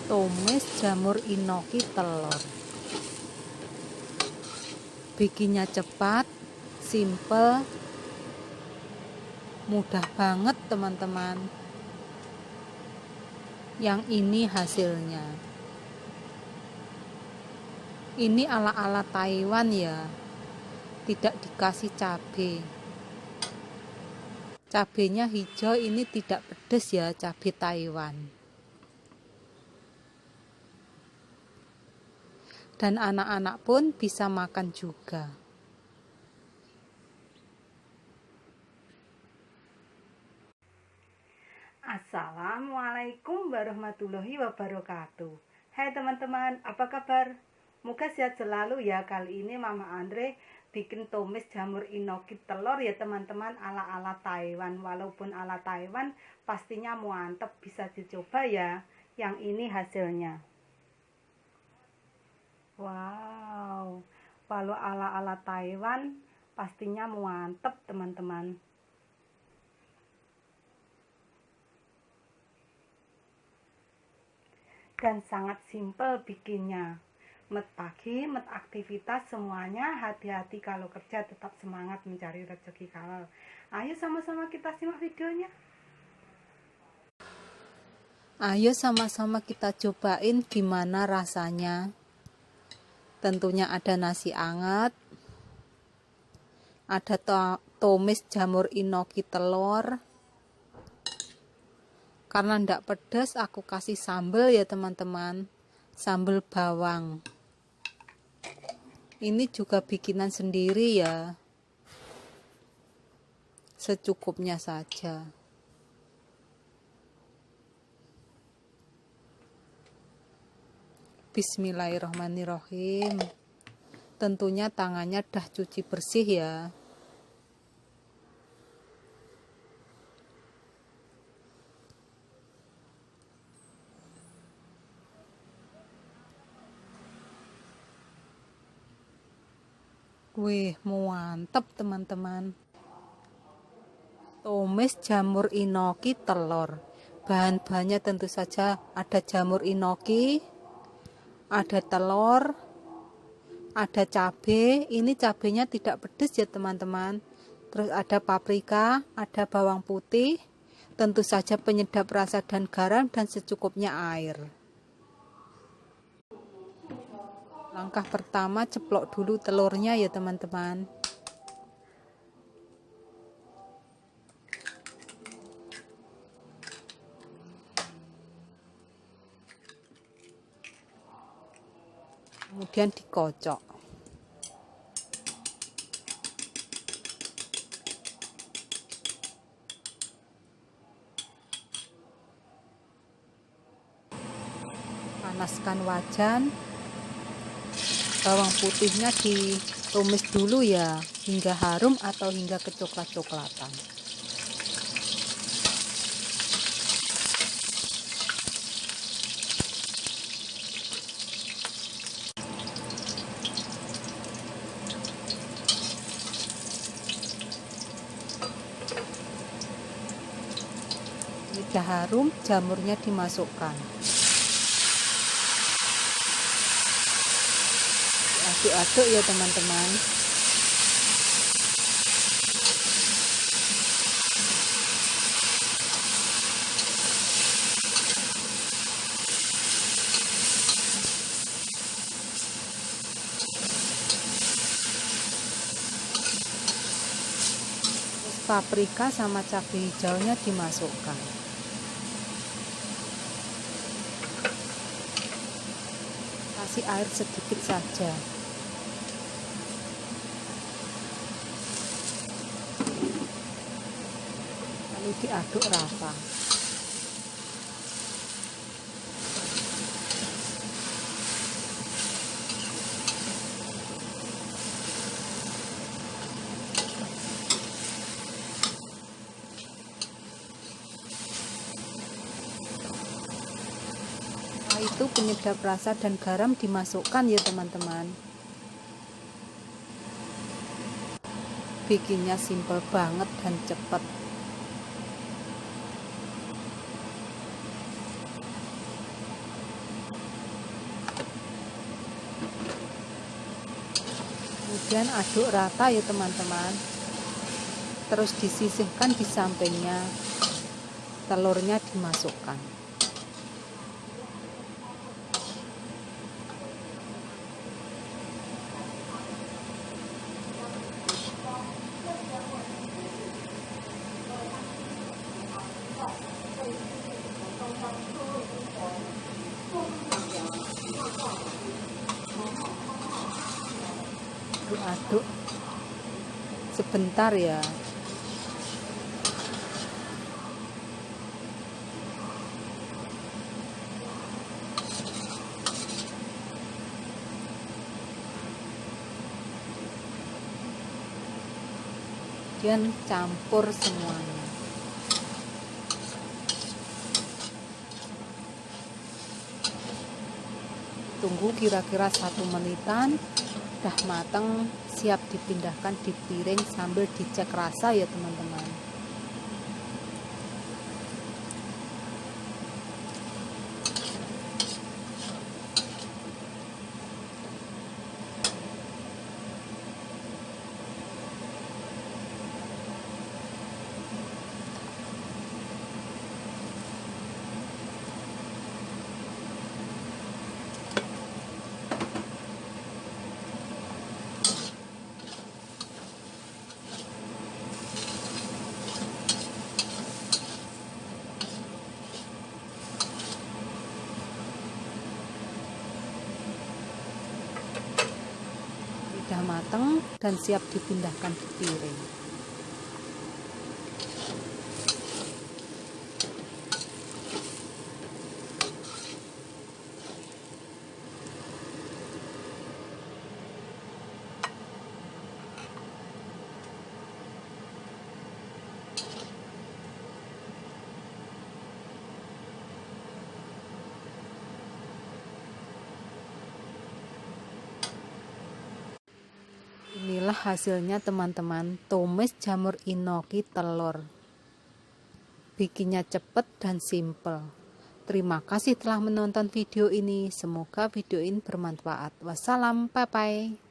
Tumis jamur inoki telur. Bikinnya cepat, simple, mudah banget teman-teman. Yang ini hasilnya. Ini ala-ala Taiwan ya, tidak dikasih cabai. Cabenya hijau, ini tidak pedas ya, cabai Taiwan. Dan anak-anak pun bisa makan juga. Assalamualaikum warahmatullahi wabarakatuh. Hai teman-teman, apa kabar? Moga sehat selalu ya. Kali ini Mama Andre bikin tumis jamur inoki telur ya teman-teman, ala-ala Taiwan. Walaupun ala Taiwan pastinya mantep, bisa dicoba ya. Yang ini hasilnya. Wow, kalau ala-ala Taiwan pastinya mantep teman-teman. Dan sangat simpel bikinnya. Met pagi, met aktivitas semuanya, hati-hati kalau kerja, tetap semangat mencari rezeki halal. Ayo sama-sama kita simak videonya. Ayo sama-sama kita cobain gimana rasanya. Tentunya ada nasi anget, ada tumis jamur inoki telur. Karena ndak pedas, aku kasih sambal ya teman-teman, sambal bawang. Ini juga bikinan sendiri ya, secukupnya saja. Bismillahirrahmanirrahim. Tentunya tangannya dah cuci bersih ya. Wih, mantap teman-teman. Tumis jamur inoki telur. Bahan-bahannya tentu saja ada jamur inoki, ada telur, ada cabai. Ini cabenya tidak pedas ya teman-teman. Terus ada paprika, ada bawang putih, tentu saja penyedap rasa dan garam, dan secukupnya air. Langkah pertama, ceplok dulu telurnya ya teman-teman. Kemudian dikocok. Panaskan wajan. Bawang putihnya ditumis dulu ya, hingga harum atau hingga kecoklat-coklatan. Sudah harum, jamurnya dimasukkan. Aduk-aduk ya teman-teman. Terus paprika sama cabai hijaunya dimasukkan. Kasih air sedikit saja. Lalu diaduk rata. Setelah itu penyedap rasa dan garam dimasukkan ya teman-teman. Bikinnya simple banget dan cepat. Kemudian aduk rata ya teman-teman. Terus disisihkan di sampingnya, telurnya dimasukkan. Aduk sebentar ya. Kemudian campur semuanya. Tunggu kira-kira 1 menitan. Udah mateng, siap dipindahkan di piring sambil dicek rasa ya teman-teman. Sudah matang dan siap dipindahkan ke piring. Inilah hasilnya teman-teman, tumis jamur inoki telur. Bikinnya cepet dan simple. Terima kasih telah menonton video ini. Semoga video ini bermanfaat. Wassalam, bye-bye.